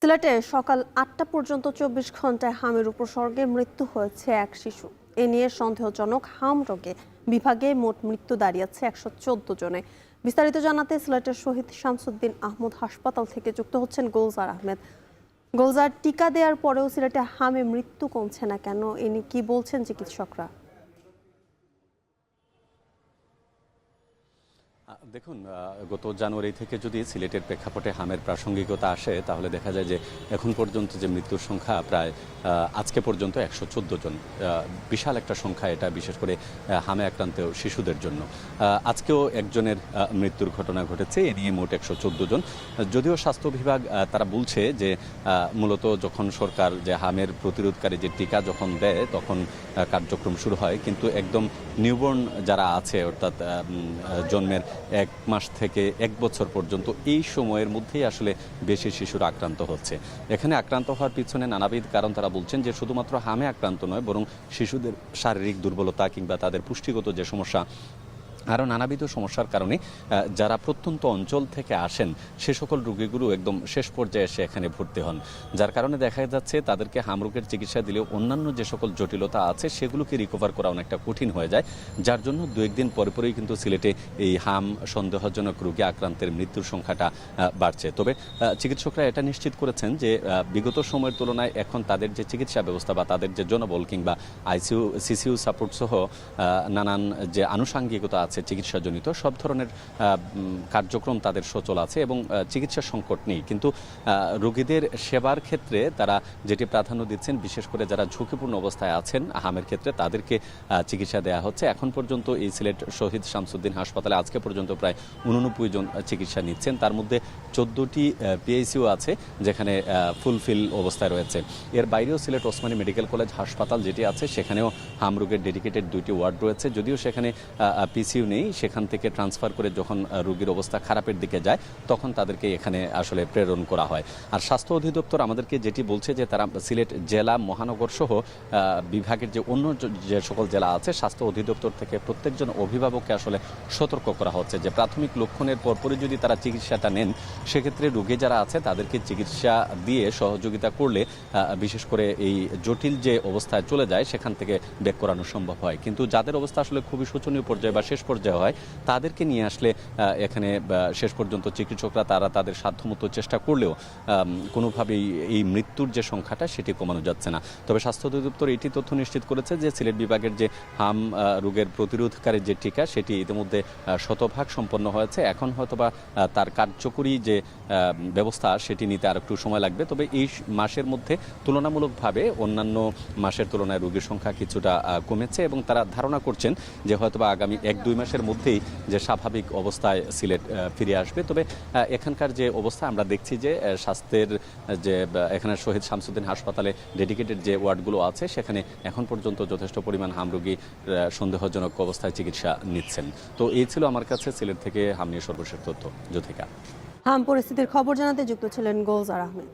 সিলেটে সকাল ৮টা পর্যন্ত ২৪ ঘন্টায় হামের উপসর্গে মৃত্যু হয়েছে এক শিশু। এ নিয়ে সন্দেহজনক হাম রোগে বিভাগে মোট মৃত্যু দাঁড়িয়েছে ১১৪ জনে। বিস্তারিত জানাতে সিলেটের শহীদ শামসুদ্দিন আহমদ হাসপাতাল থেকে যুক্ত হচ্ছেন গুলজার আহমেদ। গুলজার, টিকা দেওয়ার পরেও সিলেটে হামে মৃত্যু কমছে না কেন, এ নিয়ে কি বলছেন চিকিৎসকরা? দেখুন, গত জানুয়ারি থেকে যদি সিলেটের প্রেক্ষাপটে হামের প্রাসঙ্গিকতা আসে তাহলে দেখা যায় যে এখন পর্যন্ত যে মৃত্যুর সংখ্যা প্রায় আজকে পর্যন্ত ১১৪ জন। বিশাল একটা সংখ্যা এটা, বিশেষ করে হামে আক্রান্ত শিশুদের জন্য। আজকেও একজনের মৃত্যুর ঘটনা ঘটেছে, এ নিয়ে মোট ১১৪ জন। যদিও স্বাস্থ্য বিভাগ তারা বলছে যে মূলত যখন সরকার যে হামের প্রতিরোধকারী যে টিকা যখন দেয় তখন কার্যক্রম শুরু হয়, কিন্তু একদম নিউবর্ন যারা আছে অর্থাৎ জন্মের ১ মাস থেকে ১ বছর পর্যন্ত এই সময়ের মধ্যেই আসলে বেশি শিশুরা আক্রান্ত হচ্ছে। এখানে আক্রান্ত হওয়ার পিছনে নানাবিধ কারণ তারা বলছেন যে শুধুমাত্র হামে আক্রান্ত নয়, বরং শিশুদের শারীরিক দুর্বলতা কিংবা তাদের পুষ্টিগত যে সমস্যা, আরও নানাবিধ সমস্যার কারণে যারা প্রত্যন্ত অঞ্চল থেকে আসেন সে সকল রোগীগুলো একদম শেষ পর্যায়ে এসে এখানে ভর্তি হন, যার কারণে দেখা যাচ্ছে তাদেরকে হাম রোগের চিকিৎসা দিলেও অন্যান্য যে সকল জটিলতা আছে সেগুলোকে রিকভার করা অনেকটা কঠিন হয়ে যায়, যার জন্য দু একদিন পরে পরেই কিন্তু সিলেটে এই হাম সন্দেহজনক রোগী আক্রান্তের মৃত্যুর সংখ্যাটা বাড়ছে। তবে চিকিৎসকরা এটা নিশ্চিত করেছেন যে বিগত সময়ের তুলনায় এখন তাদের যে চিকিৎসা ব্যবস্থা বা তাদের যে জনবল কিংবা আইসিইউ সিসিইউ সাপোর্ট সহ নানান যে আনুষাঙ্গিকতা আছে চিকিৎসাজনিত সব ধরনের কার্যক্রম তাদের সচল আছে এবং চিকিৎসা সংকট নেই। কিন্তু রোগীদের সেবার ক্ষেত্রে তারা যেটি প্রাধান্য দিচ্ছেন, বিশেষ করে যারা ঝুঁকিপূর্ণ অবস্থায় আছেন হামের ক্ষেত্রে তাদেরকে চিকিৎসা দেওয়া হচ্ছে। এখন পর্যন্ত এই সিলেট শহীদ শামসুদ্দিন হাসপাতালে আজকে পর্যন্ত প্রায় ৮৯ জন চিকিৎসা নিচ্ছেন, তার মধ্যে ১৪টি পিএইচসিউ আছে যেখানে ফুলফিল অবস্থায় রয়েছে। এর বাইরেও সিলেট ওসমানী মেডিকেল কলেজ হাসপাতাল যেটি আছে সেখানেও হাম রোগের ডেডিকেটেড 2টি ওয়ার্ড রয়েছে, যদিও সেখানে পিসিইউ নেই। সেখান থেকে ট্রান্সফার করে যখন রোগীর অবস্থা খারাপের দিকে যায় তখন তাদেরকে এখানে আসলে প্রেরণ করা হয়। আর স্বাস্থ্য অধিদপ্তর আমাদেরকে যেটি বলছে যে তারা সিলেট জেলা মহানগর সহ বিভাগের যে অন্য যে সকল জেলা আছে স্বাস্থ্য অধিদপ্তর থেকে প্রত্যেকজন অভিভাবককে আসলে সতর্ক করা হচ্ছে যে প্রাথমিক লক্ষণের পরপরই যদি তারা চিকিৎসাটা নেন সেক্ষেত্রে রোগী যারা আছে তাদেরকে চিকিৎসা দিয়ে সহযোগিতা করলে বিশেষ করে এই জটিল যে অবস্থায় চলে যায় সেখান থেকে বের করানো সম্ভব হয়। কিন্তু যাদের অবস্থা আসলে খুবই শোচনীয় পর্যায়ে বা শেষ পর্যায়ে হয় তাদেরকে নিয়ে আসলে এখানে শেষ পর্যন্ত চিকিৎসকরা তারা তাদের সাধ্যমতো চেষ্টা করলেও কোনোভাবেই এই মৃত্যুর যে সংখ্যাটা সেটি কমানো যাচ্ছে না। তবে স্বাস্থ্য অধিদপ্তর এটি তথ্য নিশ্চিত করেছে যে সিলেট বিভাগের যে হাম রোগের প্রতিরোধকারী যে টিকা সেটি ইতিমধ্যে 100% সম্পন্ন হয়েছে। এখন হয়তোবা তার কার্যকরী যে ব্যবস্থা সেটি নিতে আর একটু সময় লাগবে। তবে এই মাসের মধ্যে তুলনামূলকভাবে অন্যান্য মাসের তুলনায় রোগীর সংখ্যা কিছুটা কমেছে এবং তারা ধারণা করছেন যে হয়তোবা আগামী 1-2 মাসের মধ্যেই যে স্বাভাবিক অবস্থায় সিলেট ফিরে আসবে। তবে এখানকার যে অবস্থা আমরা দেখছি যে স্বাস্থ্যের যে এখানে শহীদ শামসুদ্দিন হাসপাতালে ডেডিকেটেড যে ওয়ার্ডগুলো আছে সেখানে এখন পর্যন্ত যথেষ্ট পরিমাণ হাম রোগী সন্দেহজনক অবস্থায় চিকিৎসা নিচ্ছেন। তো এই ছিল আমার কাছে সিলেট থেকে হাম নিয়ে সর্বশেষ তথ্য। যথিকা। হাম পরিস্থিতির খবর জানাতে যুক্ত ছিলেন গুলজার আহমেদ।